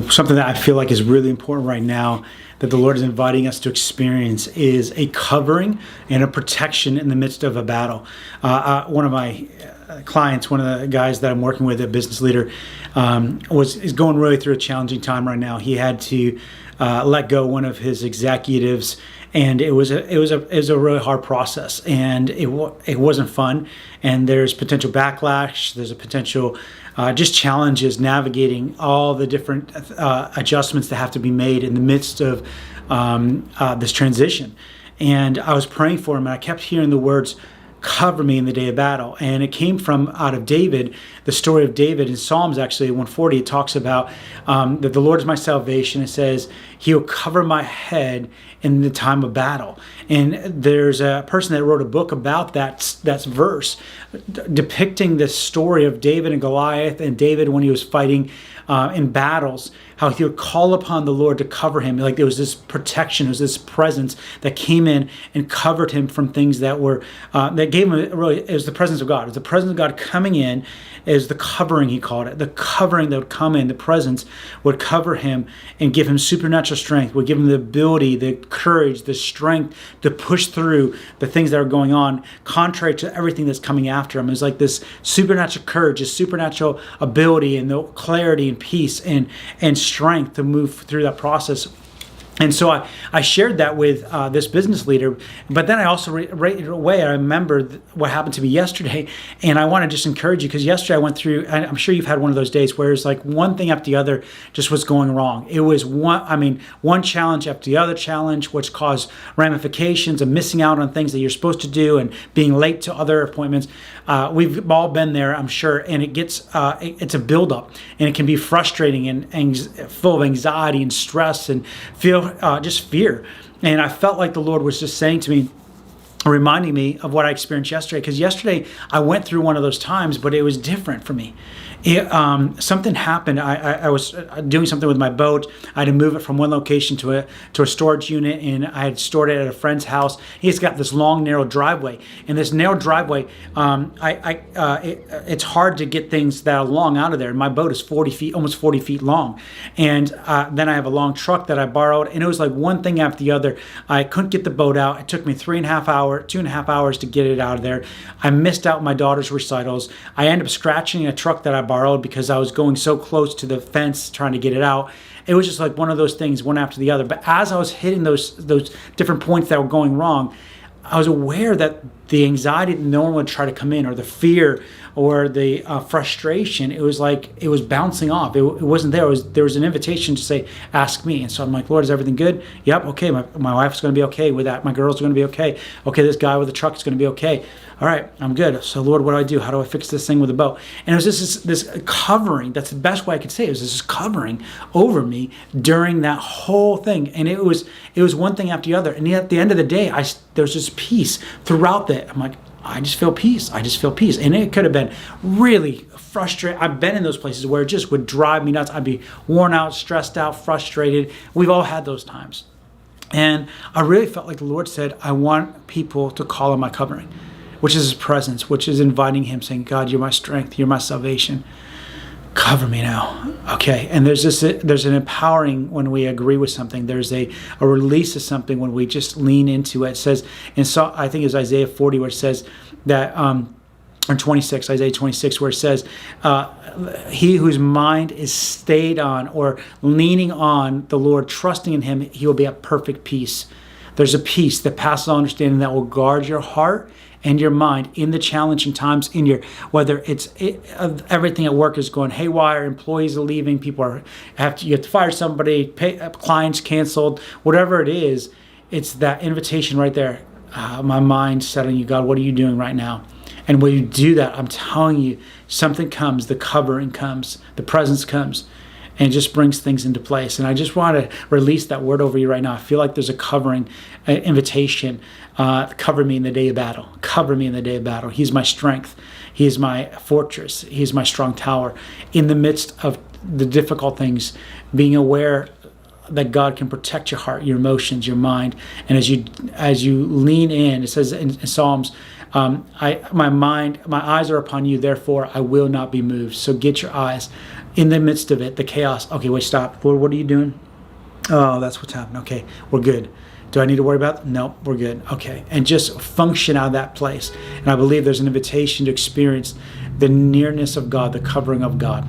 Something that I feel like is really important right now that the Lord is inviting us to experience is a covering and a protection in the midst of a battle. One of my clients, one of the guys that I'm working with, a business leader, is going really through a challenging time right now. He had to let go one of his executives, and it was a really hard process, and it wasn't fun. And there's potential backlash. There's a potential just challenges navigating all the different adjustments that have to be made in the midst of this transition. And I was praying for him, and I kept hearing the words, "Cover me in the day of battle." And it came from out of David, the story of David in Psalms, actually 140. It talks about that the Lord is my salvation. It says he'll cover my head in the time of battle. And there's a person that wrote a book about that verse, depicting this story of David and Goliath, and David when he was fighting in battles, how he would call upon the Lord to cover him. Like there was this protection, there was this presence that came in and covered him from things that were, that gave him, it was the presence of God. It was the presence of God coming in, is the covering, he called it. The covering that would come in, the presence would cover him and give him supernatural strength, would give him the ability, the courage, the strength to push through the things that are going on, contrary to everything that's coming after him. It was like this supernatural courage, this supernatural ability, and the clarity and peace and strength to move through that process. And so I shared that with this business leader, but then I also right away I remembered what happened to me yesterday, and I want to just encourage you, because yesterday I went through, and I'm sure you've had one of those days where it's like one thing after the other just was going wrong. It was one challenge after the other challenge, which caused ramifications of missing out on things that you're supposed to do and being late to other appointments. We've all been there, I'm sure, and it gets it's a buildup, and it can be frustrating and full of anxiety and stress and just fear. And I felt like the Lord was just saying to me, reminding me of what I experienced yesterday, because yesterday I went through one of those times, but it was different for me. Something happened. I was doing something with my boat. I had to move it from one location to a storage unit, and I had stored it at a friend's house. He's got this long, narrow driveway, and this narrow driveway, it's hard to get things that long out of there. My boat is 40 feet, almost 40 feet long, and then I have a long truck that I borrowed, and it was like one thing after the other. I couldn't get the boat out. It took me 2.5 hours to get it out of there. I missed out my daughter's recitals. I ended up scratching a truck that I borrowed because I was going so close to the fence trying to get it out. It was just like one of those things, one after the other. But as I was hitting those different points that were going wrong, I was aware that the anxiety that no one would try to come in, or the fear, or the frustration, it was like it was bouncing off. It wasn't there. There was an invitation to say, ask me. And so I'm like, Lord, is everything good? Yep, okay. My wife's going to be okay with that. My girls are going to be okay. Okay, this guy with the truck is going to be okay. All right, I'm good. So Lord, what do I do? How do I fix this thing with the boat? And it was just this covering. That's the best way I could say it. It was this covering over me during that whole thing. And it was one thing after the other. And at the end of the day, there was just peace throughout that. I'm like, I just feel peace. I just feel peace. And it could have been really frustrating. I've been in those places where it just would drive me nuts. I'd be worn out, stressed out, frustrated. We've all had those times. And I really felt like the Lord said, I want people to call on my covering, which is his presence, which is inviting him, saying, God, you're my strength. You're my salvation. Cover me now. Okay. And there's an empowering when we agree with something. There's a release of something when we just lean into it. It says, and so I think it's Isaiah 40 where it says that, or 26, Isaiah 26, where it says, he whose mind is stayed on or leaning on the Lord, trusting in him, he will be at perfect peace. There's a peace that passes all understanding that will guard your heart and your mind in the challenging times, whether it's everything at work is going haywire, employees are leaving, you have to fire somebody, clients canceled, whatever it is, it's that invitation right there. My mind set on you, God, what are you doing right now? And when you do that, I'm telling you, something comes, the covering comes, the presence comes, and it just brings things into place. And I just want to release that word over you right now. I feel like there's a covering invitation. Cover me in the day of battle. Cover me in the day of battle. He's my strength. He is my fortress. He is my strong tower. In the midst of the difficult things, being aware that God can protect your heart, your emotions, your mind. And as you lean in, it says in Psalms, my eyes are upon you, therefore I will not be moved. So get your eyes in the midst of it, the chaos. Okay, wait, stop. Lord, what are you doing? Oh, that's what's happening. Okay, we're good. Do I need to worry about that? No, we're good. Okay. And just function out of that place. And I believe there's an invitation to experience the nearness of God, the covering of God.